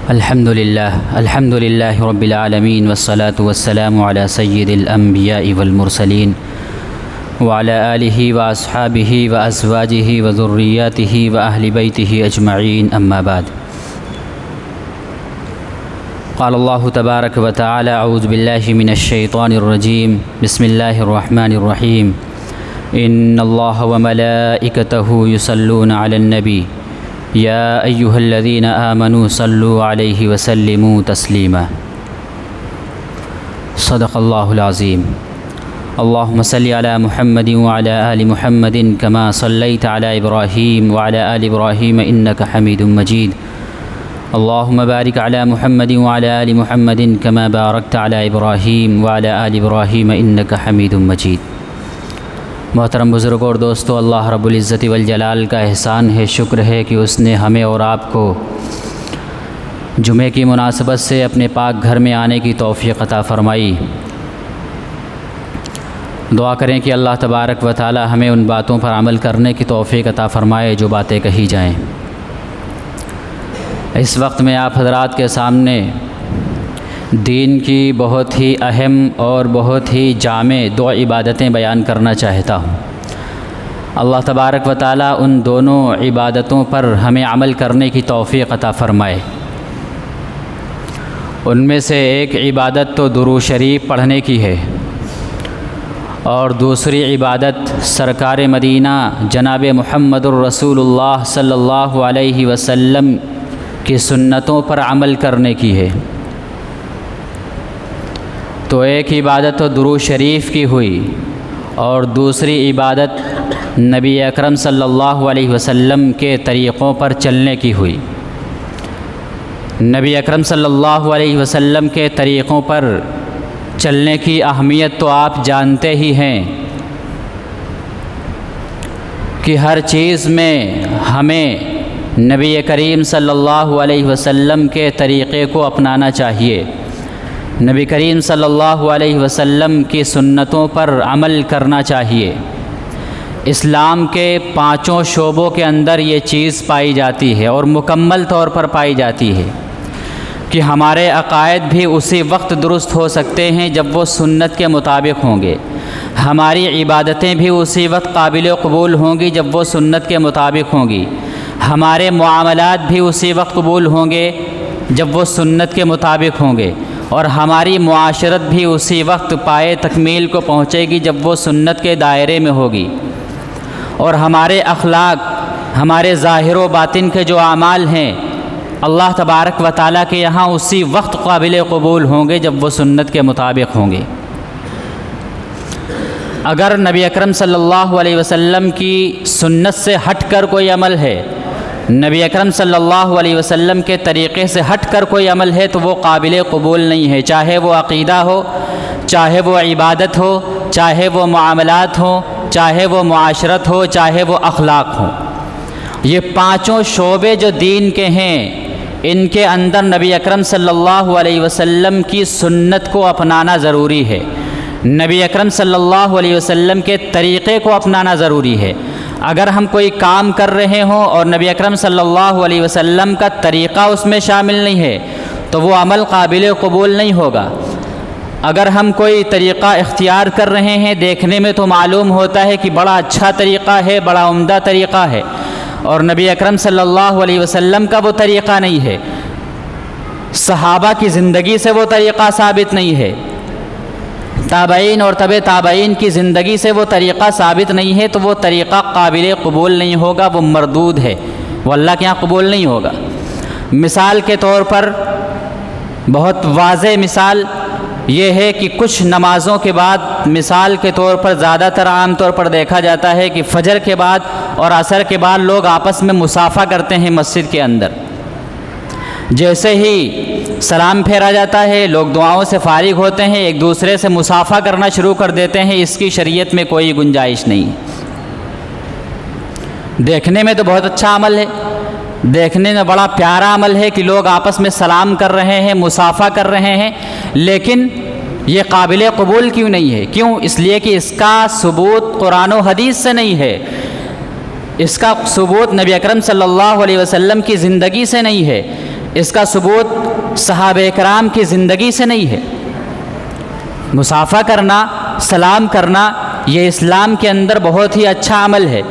الحمد للہ رب العالمین والصلاة والسلام علی سید الانبیاء والمرسلین وعلی آلہ واصحابہ وازواجہ وذریاتہ واہل بیتہ اجمعین اما بعد قال اللہ تبارک وتعالی اعوذ باللہ من الشیطان الرجیم بسم اللہ الرحمن الرحیم ان اللہ وملائکتہ یصلون علی النبی یا ایہا الذین آمنوا صلوا علیہ وسلموا تسلیما صدق اللہ العظیم اللہم صلی علی محمد وعلی آل محمد کما صلیت علی ابراہیم وعلی آل ابراہیم انک حمید مجید اللہم بارک علی محمد وعلی آل محمد کما بارکت علی ابراہیم وعلی آل ابراہیم انک حمید مجید۔ محترم بزرگوں اور دوستو، اللہ رب العزت والجلال کا احسان ہے، شکر ہے کہ اس نے ہمیں اور آپ کو جمعے کی مناسبت سے اپنے پاک گھر میں آنے کی توفیق عطا فرمائی۔ دعا کریں کہ اللہ تبارک و تعالی ہمیں ان باتوں پر عمل کرنے کی توفیق عطا فرمائے جو باتیں کہی جائیں۔ اس وقت میں آپ حضرات کے سامنے دین کی بہت ہی اہم اور بہت ہی جامع دو عبادتیں بیان کرنا چاہتا ہوں۔ اللہ تبارک و تعالی ان دونوں عبادتوں پر ہمیں عمل کرنے کی توفیق عطا فرمائے۔ ان میں سے ایک عبادت تو درود شریف پڑھنے کی ہے، اور دوسری عبادت سرکار مدینہ جناب محمد الرسول اللہ صلی اللہ علیہ وسلم کی سنتوں پر عمل کرنے کی ہے۔ تو ایک عبادت تو درود شریف کی ہوئی، اور دوسری عبادت نبی اکرم صلی اللہ علیہ وسلم کے طریقوں پر چلنے کی ہوئی۔ نبی اکرم صلی اللہ علیہ وسلم کے طریقوں پر چلنے کی اہمیت تو آپ جانتے ہی ہیں کہ ہر چیز میں ہمیں نبی کریم صلی اللہ علیہ وسلم کے طریقے کو اپنانا چاہیے، نبی کریم صلی اللہ علیہ وسلم کی سنتوں پر عمل کرنا چاہیے۔ اسلام کے پانچوں شعبوں کے اندر یہ چیز پائی جاتی ہے، اور مکمل طور پر پائی جاتی ہے کہ ہمارے عقائد بھی اسی وقت درست ہو سکتے ہیں جب وہ سنت کے مطابق ہوں گے، ہماری عبادتیں بھی اسی وقت قابل قبول ہوں گی جب وہ سنت کے مطابق ہوں گی، ہمارے معاملات بھی اسی وقت قبول ہوں گے جب وہ سنت کے مطابق ہوں گے، اور ہماری معاشرت بھی اسی وقت پائے تکمیل کو پہنچے گی جب وہ سنت کے دائرے میں ہوگی، اور ہمارے اخلاق، ہمارے ظاہر و باطن کے جو اعمال ہیں اللہ تبارک و تعالیٰ کے یہاں اسی وقت قابل قبول ہوں گے جب وہ سنت کے مطابق ہوں گے۔ اگر نبی اکرم صلی اللہ علیہ وسلم کی سنت سے ہٹ کر کوئی عمل ہے، نبی اکرم صلی اللہ علیہ وسلم کے طریقے سے ہٹ کر کوئی عمل ہے تو وہ قابل قبول نہیں ہے، چاہے وہ عقیدہ ہو، چاہے وہ عبادت ہو، چاہے وہ معاملات ہوں، چاہے وہ معاشرت ہو، چاہے وہ اخلاق ہوں۔ یہ پانچوں شعبے جو دین کے ہیں، ان کے اندر نبی اکرم صلی اللہ علیہ وسلم کی سنت کو اپنانا ضروری ہے، نبی اکرم صلی اللہ علیہ وسلم کے طریقے کو اپنانا ضروری ہے۔ اگر ہم کوئی کام کر رہے ہوں اور نبی اکرم صلی اللہ علیہ وسلم کا طریقہ اس میں شامل نہیں ہے تو وہ عمل قابل قبول نہیں ہوگا۔ اگر ہم کوئی طریقہ اختیار کر رہے ہیں، دیکھنے میں تو معلوم ہوتا ہے کہ بڑا اچھا طریقہ ہے، بڑا عمدہ طریقہ ہے، اور نبی اکرم صلی اللہ علیہ وسلم کا وہ طریقہ نہیں ہے، صحابہ کی زندگی سے وہ طریقہ ثابت نہیں ہے، تابعین اور تبع تابعین کی زندگی سے وہ طریقہ ثابت نہیں ہے، تو وہ طریقہ قابل قبول نہیں ہوگا، وہ مردود ہے، وہ اللہ کے یہاں قبول نہیں ہوگا۔ مثال کے طور پر بہت واضح مثال یہ ہے کہ کچھ نمازوں کے بعد، مثال کے طور پر زیادہ تر عام طور پر دیکھا جاتا ہے کہ فجر کے بعد اور عصر کے بعد لوگ آپس میں مصافحہ کرتے ہیں مسجد کے اندر۔ جیسے ہی سلام پھیرا جاتا ہے، لوگ دعاؤں سے فارغ ہوتے ہیں، ایک دوسرے سے مصافحہ کرنا شروع کر دیتے ہیں، اس کی شریعت میں کوئی گنجائش نہیں۔ دیکھنے میں تو بہت اچھا عمل ہے، دیکھنے میں بڑا پیارا عمل ہے کہ لوگ آپس میں سلام کر رہے ہیں، مصافحہ کر رہے ہیں، لیکن یہ قابل قبول کیوں نہیں ہے؟ کیوں؟ اس لیے کہ اس کا ثبوت قرآن و حدیث سے نہیں ہے، اس کا ثبوت نبی اکرم صلی اللہ علیہ وسلم کی زندگی سے نہیں ہے، اس کا ثبوت صحابہ کرام کی زندگی سے نہیں ہے۔ مصافحہ کرنا، سلام کرنا، یہ اسلام کے اندر بہت ہی اچھا عمل ہے،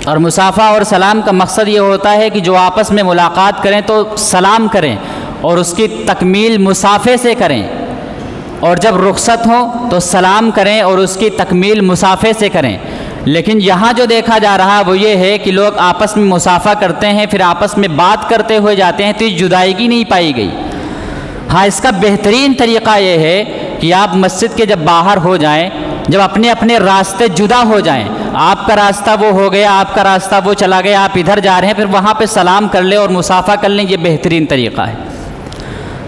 اور مصافحہ اور سلام کا مقصد یہ ہوتا ہے کہ جو آپس میں ملاقات کریں تو سلام کریں اور اس کی تکمیل مصافحے سے کریں، اور جب رخصت ہوں تو سلام کریں اور اس کی تکمیل مصافحے سے کریں۔ لیکن یہاں جو دیکھا جا رہا ہے وہ یہ ہے کہ لوگ آپس میں مصافحہ کرتے ہیں، پھر آپس میں بات کرتے ہوئے جاتے ہیں، تو یہ جدائیگی نہیں پائی گئی۔ ہاں، اس کا بہترین طریقہ یہ ہے کہ آپ مسجد کے جب باہر ہو جائیں، جب اپنے اپنے راستے جدا ہو جائیں، آپ کا راستہ وہ ہو گیا، آپ کا راستہ وہ چلا گیا، آپ ادھر جا رہے ہیں، پھر وہاں پہ سلام کر لیں اور مصافحہ کر لیں، یہ بہترین طریقہ ہے۔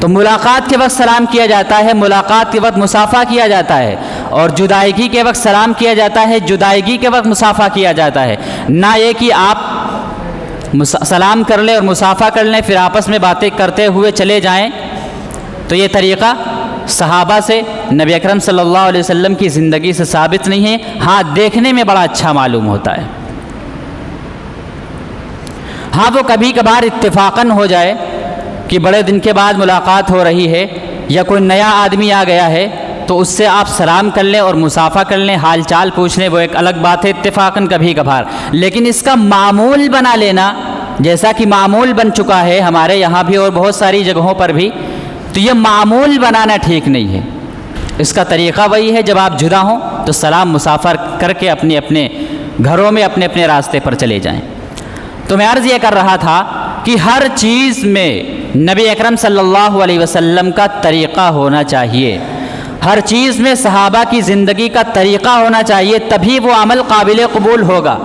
تو ملاقات کے وقت سلام کیا جاتا ہے، ملاقات کے وقت مصافحہ کیا جاتا ہے، اور جدائیگی کے وقت سلام کیا جاتا ہے، جدائیگی کے وقت مصافحہ کیا جاتا ہے۔ نہ یہ کہ آپ سلام کر لیں اور مصافحہ کر لیں پھر آپس میں باتیں کرتے ہوئے چلے جائیں، تو یہ طریقہ صحابہ سے، نبی اکرم صلی اللہ علیہ وسلم کی زندگی سے ثابت نہیں ہے۔ ہاں، دیکھنے میں بڑا اچھا معلوم ہوتا ہے۔ ہاں، وہ کبھی کبھار اتفاقاً ہو جائے کہ بڑے دن کے بعد ملاقات ہو رہی ہے یا کوئی نیا آدمی آ گیا ہے تو اس سے آپ سلام کر لیں اور مصافحہ کر لیں، حال چال پوچھ لیں، وہ ایک الگ بات ہے اتفاقاً کبھی کبھار۔ لیکن اس کا معمول بنا لینا، جیسا کہ معمول بن چکا ہے ہمارے یہاں بھی اور بہت ساری جگہوں پر بھی، تو یہ معمول بنانا ٹھیک نہیں ہے۔ اس کا طریقہ وہی ہے، جب آپ جدا ہوں تو سلام مصافحہ کر کے اپنے اپنے گھروں میں اپنے اپنے راستے پر چلے جائیں۔ تو میں عرض یہ کر رہا تھا کہ ہر چیز میں نبی اکرم صلی اللہ علیہ وسلم کا طریقہ ہونا چاہیے، ہر چیز میں صحابہ کی زندگی کا طریقہ ہونا چاہیے، تبھی وہ عمل قابل قبول ہوگا۔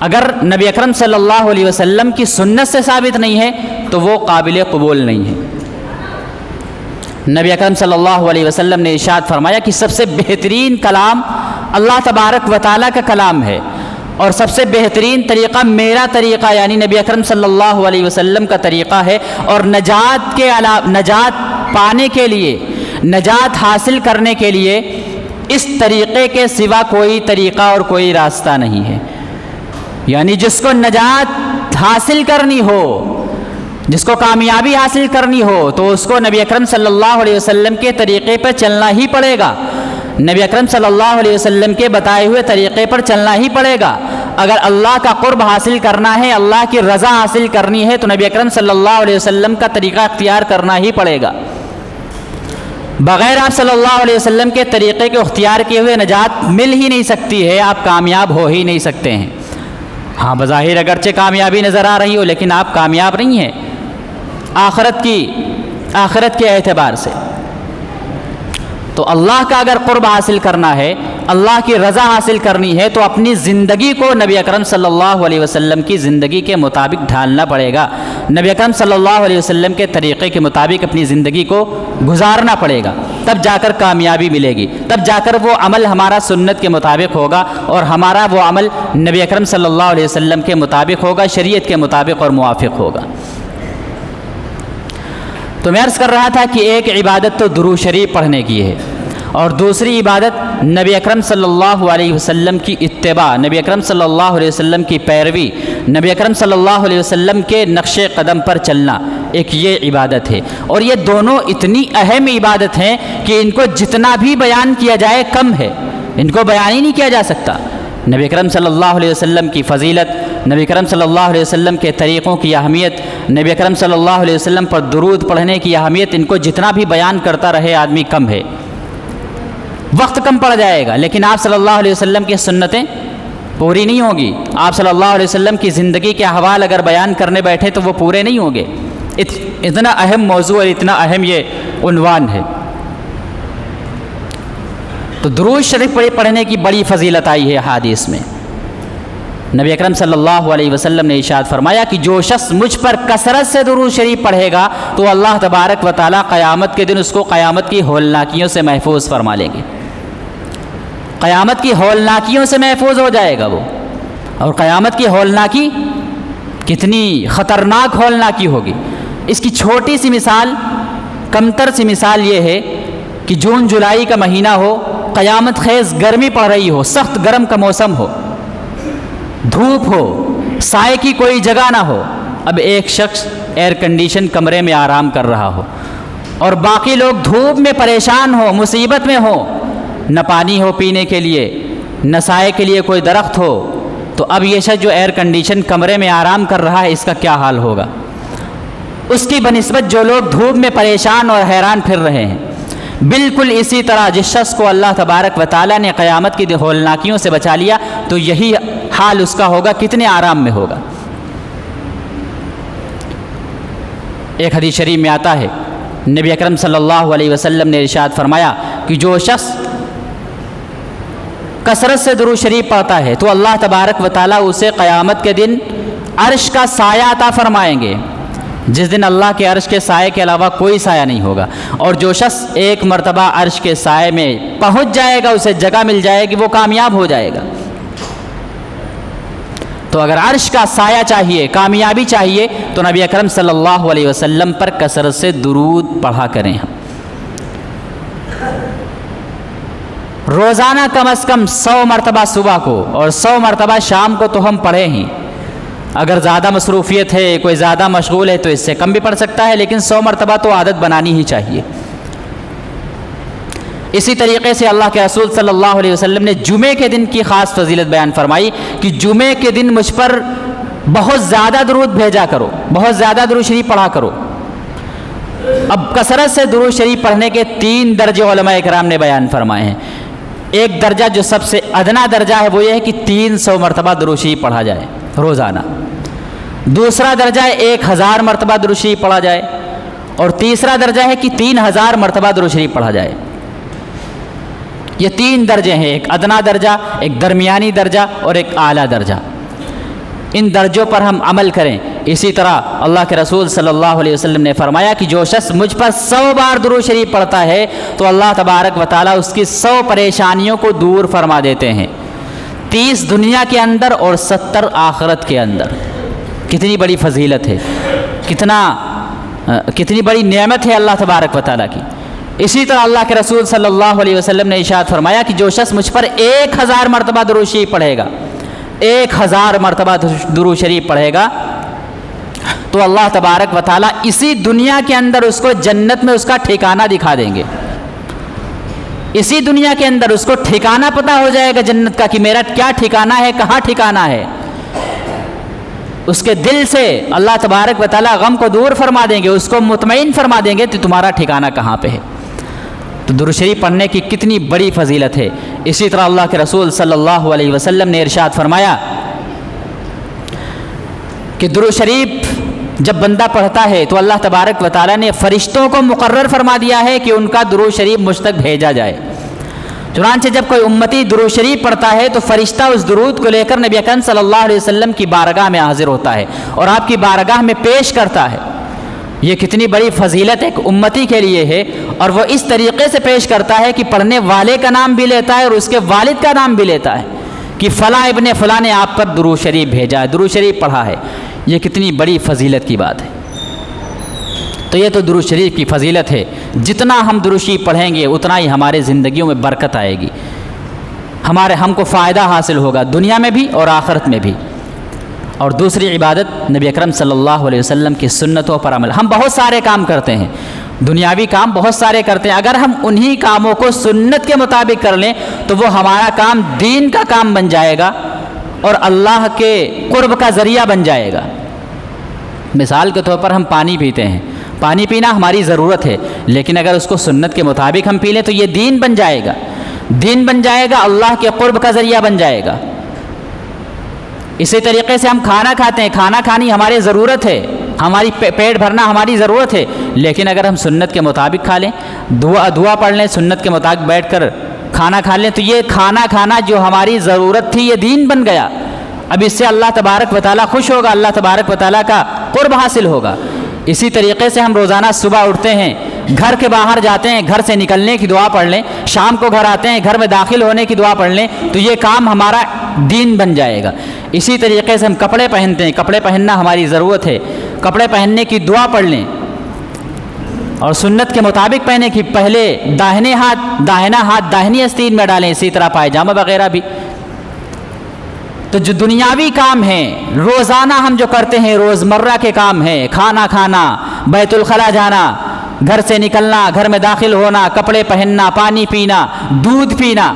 اگر نبی اکرم صلی اللہ علیہ وسلم کی سنت سے ثابت نہیں ہے تو وہ قابل قبول نہیں ہے۔ نبی اکرم صلی اللہ علیہ وسلم نے ارشاد فرمایا کہ سب سے بہترین کلام اللہ تبارک و تعالیٰ کا کلام ہے، اور سب سے بہترین طریقہ میرا طریقہ یعنی نبی اکرم صلی اللہ علیہ وسلم کا طریقہ ہے، اور نجات پانے کے لیے، نجات حاصل کرنے کے لیے اس طریقے کے سوا کوئی طریقہ اور کوئی راستہ نہیں ہے۔ یعنی جس کو نجات حاصل کرنی ہو، جس کو کامیابی حاصل کرنی ہو، تو اس کو نبی اکرم صلی اللہ علیہ وسلم کے طریقے پر چلنا ہی پڑے گا، نبی اکرم صلی اللہ علیہ وسلم کے بتائے ہوئے طریقے پر چلنا ہی پڑے گا۔ اگر اللہ کا قرب حاصل کرنا ہے، اللہ کی رضا حاصل کرنی ہے، تو نبی اکرم صلی اللہ علیہ وسلم کا طریقہ اختیار کرنا ہی پڑے گا۔ بغیر آپ صلی اللہ علیہ وسلم کے طریقے کے اختیار کیے ہوئے نجات مل ہی نہیں سکتی ہے، آپ کامیاب ہو ہی نہیں سکتے ہیں۔ ہاں، بظاہر اگرچہ کامیابی نظر آ رہی ہو لیکن آپ کامیاب نہیں ہیں آخرت کے اعتبار سے۔ تو اللہ کا اگر قرب حاصل کرنا ہے، اللہ کی رضا حاصل کرنی ہے، تو اپنی زندگی کو نبی اکرم صلی اللہ علیہ وسلم کی زندگی کے مطابق ڈھالنا پڑے گا، نبی اکرم صلی اللہ علیہ وسلم کے طریقے کے مطابق اپنی زندگی کو گزارنا پڑے گا، تب جا کر کامیابی ملے گی، تب جا کر وہ عمل ہمارا سنت کے مطابق ہوگا، اور ہمارا وہ عمل نبی اکرم صلی اللہ علیہ وسلم کے مطابق ہوگا، شریعت کے مطابق اور موافق ہوگا۔ تو میں عرض کر رہا تھا کہ ایک عبادت تو درود شریف پڑھنے کی ہے، اور دوسری عبادت نبی اکرم صلی اللہ علیہ وسلم کی اتباع، نبی اکرم صلی اللہ علیہ وسلم کی پیروی، نبی اکرم صلی اللہ علیہ وسلم کے نقش قدم پر چلنا، ایک یہ عبادت ہے۔ اور یہ دونوں اتنی اہم عبادت ہیں کہ ان کو جتنا بھی بیان کیا جائے کم ہے، ان کو بیان ہی نہیں کیا جا سکتا۔ نبی اکرم صلی اللہ علیہ وسلم کی فضیلت، نبی اکرم صلی اللہ علیہ وسلم کے طریقوں کی اہمیت، نبی اکرم صلی اللہ علیہ وسلم پر درود پڑھنے کی اہمیت، ان کو جتنا بھی بیان کرتا رہے آدمی کم ہے، وقت کم پڑ جائے گا، لیکن آپ صلی اللہ علیہ وسلم کی سنتیں پوری نہیں ہوگی۔ آپ صلی اللہ علیہ وسلم کی زندگی کے احوال اگر بیان کرنے بیٹھے تو وہ پورے نہیں ہوں گے۔ اتنا اہم موضوع اور اتنا اہم یہ عنوان ہے۔ تو درود شریف پڑھنے کی بڑی فضیلت آئی ہے احادیث میں۔ نبی اکرم صلی اللہ علیہ وسلم نے ارشاد فرمایا کہ جو شخص مجھ پر کثرت سے درود شریف پڑھے گا تو اللہ تبارک و تعالیٰ قیامت کے دن اس کو قیامت کی ہولناکیوں سے محفوظ فرما لیں گے، قیامت کی ہولناکیوں سے محفوظ ہو جائے گا وہ۔ اور قیامت کی ہولناکی کتنی خطرناک ہولناکی ہوگی، اس کی چھوٹی سی مثال، کمتر سی مثال یہ ہے کہ جون جولائی کا مہینہ ہو، قیامت خیز گرمی پڑ رہی ہو، سخت گرم کا موسم ہو، دھوپ ہو، سائے کی کوئی جگہ نہ ہو، اب ایک شخص ایئر کنڈیشن کمرے میں آرام کر رہا ہو اور باقی لوگ دھوپ میں پریشان ہو، مصیبت میں ہو، نہ پانی ہو پینے کے لیے، نہ سائے کے لیے کوئی درخت ہو، تو اب یہ شخص جو ایئر کنڈیشن کمرے میں آرام کر رہا ہے اس کا کیا حال ہوگا؟ اس کی بنسبت جو لوگ دھوپ میں پریشان اور حیران پھر رہے ہیں، بالکل اسی طرح جس شخص کو اللہ تبارک و تعالیٰ نے قیامت کی ہولناکیوں سے بچا لیا تو یہی حال اس کا ہوگا، کتنے آرام میں ہوگا۔ ایک حدیث شریف میں آتا ہے، نبی اکرم صلی اللہ علیہ وسلم نے ارشاد فرمایا کہ جو شخص کثرت سے درود شریف پڑھتا ہے تو اللہ تبارک و تعالیٰ اسے قیامت کے دن عرش کا سایہ عطا فرمائیں گے، جس دن اللہ کے عرش کے سائے کے علاوہ کوئی سایہ نہیں ہوگا، اور جو شخص ایک مرتبہ عرش کے سائے میں پہنچ جائے گا، اسے جگہ مل جائے گی، وہ کامیاب ہو جائے گا۔ تو اگر عرش کا سایہ چاہیے، کامیابی چاہیے، تو نبی اکرم صلی اللہ علیہ وسلم پر کثرت سے درود پڑھا کریں ہم۔ روزانہ کم از کم 100 مرتبہ صبح کو اور 100 مرتبہ شام کو تو ہم پڑھیں ہی۔ اگر زیادہ مصروفیت ہے، کوئی زیادہ مشغول ہے تو اس سے کم بھی پڑھ سکتا ہے، لیکن 100 مرتبہ تو عادت بنانی ہی چاہیے۔ اسی طریقے سے اللہ کے رسول صلی اللہ علیہ وسلم نے جمعے کے دن کی خاص فضیلت بیان فرمائی کہ جمعے کے دن مجھ پر بہت زیادہ درود بھیجا کرو، بہت زیادہ درود شریف پڑھا کرو۔ اب کثرت سے درود شریف پڑھنے کے 3 درجے علماء کرام نے بیان فرمائے ہیں۔ ایک درجہ جو سب سے ادنا درجہ ہے وہ یہ ہے کہ 300 مرتبہ درود شریف پڑھا جائے روزانہ۔ دوسرا درجہ ہے 1000 مرتبہ درود شریف پڑھا جائے، اور تیسرا درجہ ہے کہ 3000 مرتبہ درود شریف پڑھا جائے۔ یہ 3 درجے ہیں، ایک ادنا درجہ، ایک درمیانی درجہ اور ایک اعلیٰ درجہ۔ ان درجوں پر ہم عمل کریں۔ اسی طرح اللہ کے رسول صلی اللہ علیہ وسلم نے فرمایا کہ جو شخص مجھ پر 100 بار درود شریف پڑھتا ہے تو اللہ تبارک و تعالیٰ اس کی 100 پریشانیوں کو دور فرما دیتے ہیں، 30 دنیا کے اندر اور 70 آخرت کے اندر۔ کتنی بڑی فضیلت ہے، کتنی بڑی نعمت ہے اللہ تبارک و تعالیٰ کی۔ اسی طرح اللہ کے رسول صلی اللہ علیہ وسلم نے ارشاد فرمایا کہ جو شخص مجھ پر 1000 مرتبہ درود شریف پڑھے گا، 1000 مرتبہ درود شریف پڑھے گا، تو اللہ تبارک و تعالیٰ اسی دنیا کے اندر اس کو جنت میں اس کا ٹھکانہ دکھا دیں گے۔ اسی دنیا کے اندر اس کو ٹھکانہ پتہ ہو جائے گا جنت کا کہ میرا کیا ٹھکانہ ہے، کہاں ٹھکانہ ہے۔ اس کے دل سے اللہ تبارک و تعالیٰ غم کو دور فرما دیں گے، اس کو مطمئن فرما دیں گے کہ تمہارا ٹھکانہ کہاں پہ ہے۔ تو درود شریف پڑھنے کی کتنی بڑی فضیلت ہے۔ اسی طرح اللہ کے رسول صلی اللہ علیہ وسلم نے ارشاد فرمایا کہ درود شریف جب بندہ پڑھتا ہے تو اللہ تبارک و تعالیٰ نے فرشتوں کو مقرر فرما دیا ہے کہ ان کا درود شریف مجھ تک بھیجا جائے۔ چنانچہ جب کوئی امتی درود شریف پڑھتا ہے تو فرشتہ اس درود کو لے کر نبی اکرم صلی اللہ علیہ وسلم کی بارگاہ میں حاضر ہوتا ہے اور آپ کی بارگاہ میں پیش کرتا ہے۔ یہ کتنی بڑی فضیلت ایک امتی کے لیے ہے، اور وہ اس طریقے سے پیش کرتا ہے کہ پڑھنے والے کا نام بھی لیتا ہے اور اس کے والد کا نام بھی لیتا ہے کہ فلاں ابن فلاں نے آپ پر درود شریف بھیجا ہے، درود شریف پڑھا ہے۔ یہ کتنی بڑی فضیلت کی بات ہے۔ تو یہ تو درود شریف کی فضیلت ہے۔ جتنا ہم درود شریف پڑھیں گے اتنا ہی ہمارے زندگیوں میں برکت آئے گی، ہم کو فائدہ حاصل ہوگا دنیا میں بھی اور آخرت میں بھی۔ اور دوسری عبادت نبی اکرم صلی اللہ علیہ وسلم کی سنتوں پر عمل۔ ہم بہت سارے کام کرتے ہیں، دنیاوی کام بہت سارے کرتے ہیں، اگر ہم انہی کاموں کو سنت کے مطابق کر لیں تو وہ ہمارا کام دین کا کام بن جائے گا اور اللہ کے قرب کا ذریعہ بن جائے گا۔ مثال کے طور پر ہم پانی پیتے ہیں، پانی پینا ہماری ضرورت ہے، لیکن اگر اس کو سنت کے مطابق ہم پی لیں تو یہ دین بن جائے گا، دین بن جائے گا، اللہ کے قرب کا ذریعہ بن جائے گا۔ اسی طریقے سے ہم کھانا کھاتے ہیں، کھانا کھانی ہماری ضرورت ہے، ہماری پیٹ بھرنا ہماری ضرورت ہے، لیکن اگر ہم سنت کے مطابق کھا لیں، دعا پڑھ لیں، سنت کے مطابق بیٹھ کر کھانا کھا لیں، تو یہ کھانا کھانا جو ہماری ضرورت تھی یہ دین بن گیا۔ اب اس سے اللہ تبارک و تعالیٰ خوش ہوگا، اللہ تبارک و تعالیٰ کا قرب حاصل ہوگا۔ اسی طریقے سے ہم روزانہ صبح اٹھتے ہیں، گھر کے باہر جاتے ہیں، گھر سے نکلنے کی دعا پڑھ لیں، شام کو گھر آتے ہیں، گھر میں داخل ہونے کی دعا پڑھ لیں، تو یہ کام ہمارا دین بن جائے گا۔ اسی طریقے سے ہم کپڑے پہنتے ہیں، کپڑے پہننا ہماری ضرورت ہے، کپڑے پہننے کی دعا پڑھ لیں اور سنت کے مطابق پہنے کہ پہلے داہنا ہاتھ داہنی آستین میں ڈالیں، اسی طرح پائجامہ وغیرہ بھی۔ تو جو دنیاوی کام ہیں روزانہ ہم جو کرتے ہیں، روزمرہ کے کام ہیں، کھانا کھانا، بیت الخلا جانا، گھر سے نکلنا، گھر میں داخل ہونا، کپڑے پہننا، پانی پینا، دودھ پینا،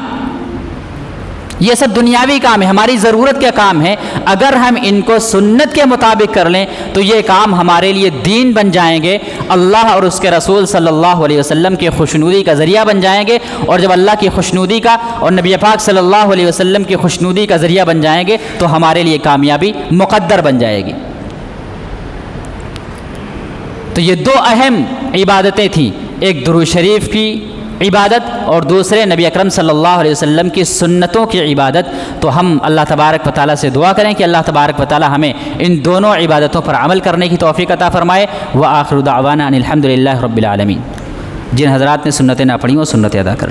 یہ سب دنیاوی کام ہے، ہماری ضرورت کے کام ہیں۔ اگر ہم ان کو سنت کے مطابق کر لیں تو یہ کام ہمارے لیے دین بن جائیں گے، اللہ اور اس کے رسول صلی اللہ علیہ وسلم کی خوشنودی کا ذریعہ بن جائیں گے، اور جب اللہ کی خوشنودی کا اور نبی پاک صلی اللہ علیہ وسلم کی خوشنودی کا ذریعہ بن جائیں گے تو ہمارے لیے کامیابی مقدر بن جائے گی۔ تو یہ دو اہم عبادتیں تھیں، ایک درود شریف کی عبادت اور دوسرے نبی اکرم صلی اللہ علیہ وسلم کی سنتوں کی عبادت۔ تو ہم اللہ تبارک و تعالیٰ سے دعا کریں کہ اللہ تبارک و تعالیٰ ہمیں ان دونوں عبادتوں پر عمل کرنے کی توفیق عطا فرمائے۔ وآخر دعوانا ان الحمد للہ رب العالمین۔ جن حضرات نے سنتیں نہ پڑھیں وہ سنتیں ادا کر